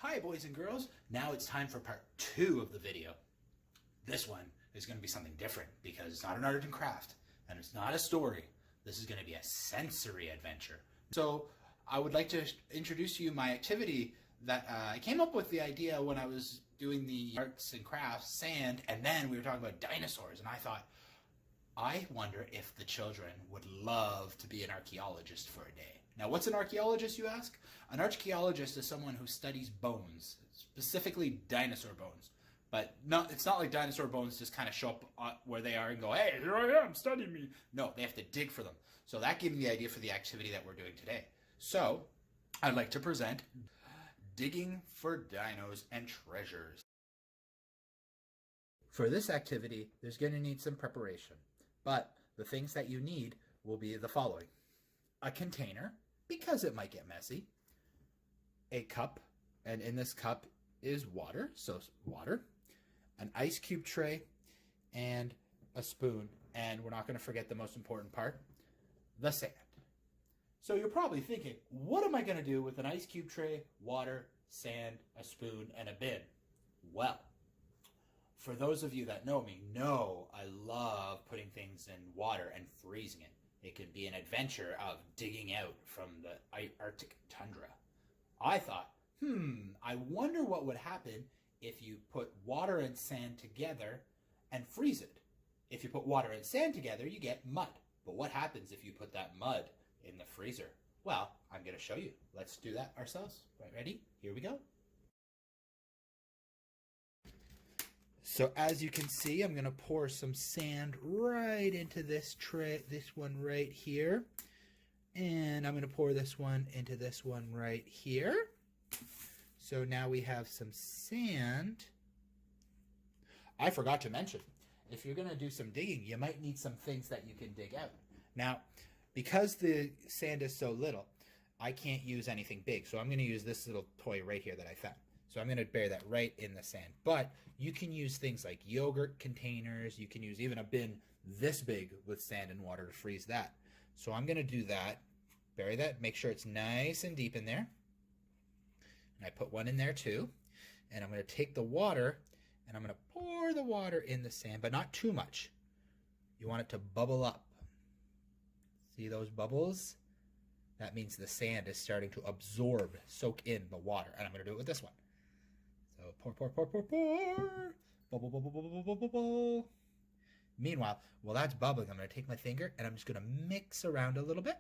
Hi boys and girls, now it's time for part 2 of the video. This one is going to be something different because it's not an art and craft and it's not a story. This is going to be a sensory adventure. So I would like to introduce to you my activity that I came up with the idea when I was doing the arts and crafts, sand, and then we were talking about dinosaurs, and I thought, I wonder if the children would love to be an archaeologist for a day. Now, what's an archaeologist, you ask? An archaeologist is someone who studies bones, specifically dinosaur bones. But it's not like dinosaur bones just kind of show up where they are and go, hey, here I am, study me. No, they have to dig for them. So that gave me the idea for the activity that we're doing today. So I'd like to present Digging for Dinos and Treasures. For this activity, there's going to need some preparation. But the things that you need will be the following. A container, because it might get messy. A cup, and in this cup is water, so water. An ice cube tray, and a spoon. And we're not going to forget the most important part, the sand. So you're probably thinking, what am I going to do with an ice cube tray, water, sand, a spoon, and a bin? Well, for those of you that know me, know I love putting things in water and freezing it. It can be an adventure of digging out from the Arctic tundra. I thought, I wonder what would happen if you put water and sand together and freeze it. If you put water and sand together, you get mud. But what happens if you put that mud in the freezer? Well, I'm going to show you. Let's do that ourselves. Right, ready? Here we go. So as you can see, I'm going to pour some sand right into this tray, this one right here. And I'm going to pour this one into this one right here. So now we have some sand. I forgot to mention, if you're going to do some digging, you might need some things that you can dig out. Now, because the sand is so little, I can't use anything big. So I'm going to use this little toy right here that I found. So I'm going to bury that right in the sand. But you can use things like yogurt containers. You can use even a bin this big with sand and water to freeze that. So I'm going to do that. Bury that. Make sure it's nice and deep in there. And I put one in there too. And I'm going to take the water and I'm going to pour the water in the sand, but not too much. You want it to bubble up. See those bubbles? That means the sand is starting to absorb, soak in the water. And I'm going to do it with this one. So pour, pour, pour, pour, pour. Bubble, bubble, bubble, bubble, bubble, bubble. Meanwhile, while that's bubbling, I'm going to take my finger and I'm just going to mix around a little bit.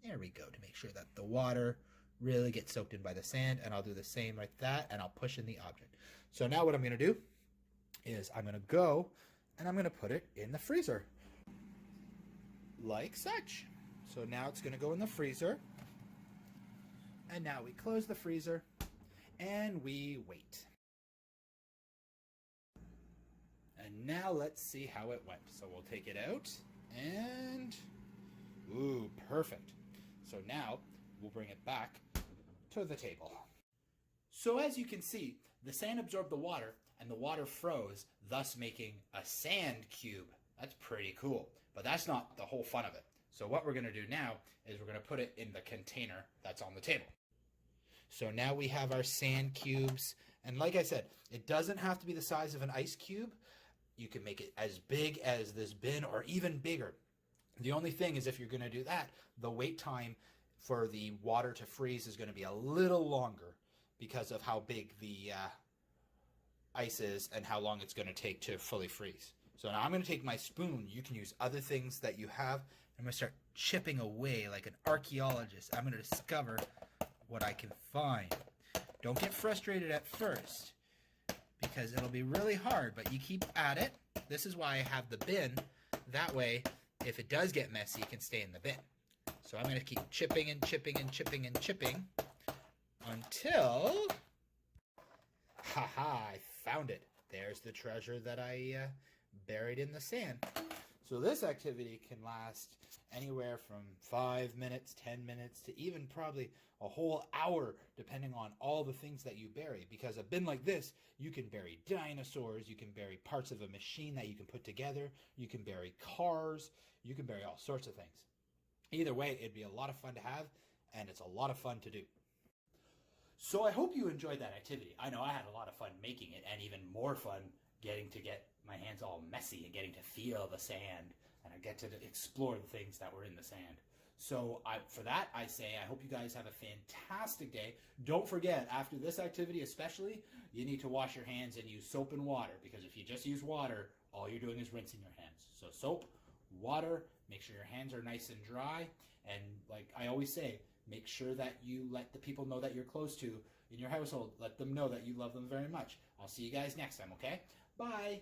There we go, to make sure that the water really gets soaked in by the sand. And I'll do the same like that, and I'll push in the object. So now what I'm going to do is I'm going to go and I'm going to put it in the freezer. Like such. So now it's going to go in the freezer. And now we close the freezer. And we wait. And now let's see how it went. So we'll take it out and, ooh, perfect. So now we'll bring it back to the table. So as you can see, the sand absorbed the water and the water froze, thus making a sand cube. That's pretty cool, but that's not the whole fun of it. So what we're going to do now is we're going to put it in the container that's on the table. So now we have our sand cubes. And like I said, it doesn't have to be the size of an ice cube. You can make it as big as this bin or even bigger. The only thing is if you're going to do that, the wait time for the water to freeze is going to be a little longer because of how big the ice is and how long it's going to take to fully freeze. So now I'm going to take my spoon. You can use other things that you have. I'm going to start chipping away like an archaeologist. I'm going to discover what I can find. Don't get frustrated at first because it'll be really hard, but you keep at it. This is why I have the bin. That way, if it does get messy, it can stay in the bin. So I'm going to keep chipping and chipping and chipping and chipping until, haha, I found it. There's the treasure that I buried in the sand. So this activity can last anywhere from 5 minutes, 10 minutes, to even probably a whole hour, depending on all the things that you bury. Because a bin like this, you can bury dinosaurs, you can bury parts of a machine that you can put together, you can bury cars, you can bury all sorts of things. Either way, it'd be a lot of fun to have, and it's a lot of fun to do. So I hope you enjoyed that activity. I know I had a lot of fun making it, and even more fun getting to get my hands all messy and getting to feel the sand, and I get to explore the things that were in the sand. So for that, I say I hope you guys have a fantastic day. Don't forget, after this activity especially, you need to wash your hands and use soap and water, because if you just use water, all you're doing is rinsing your hands. So soap, water, make sure your hands are nice and dry, and like I always say, make sure that you let the people know that you're close to in your household. Let them know that you love them very much. I'll see you guys next time, okay? Bye.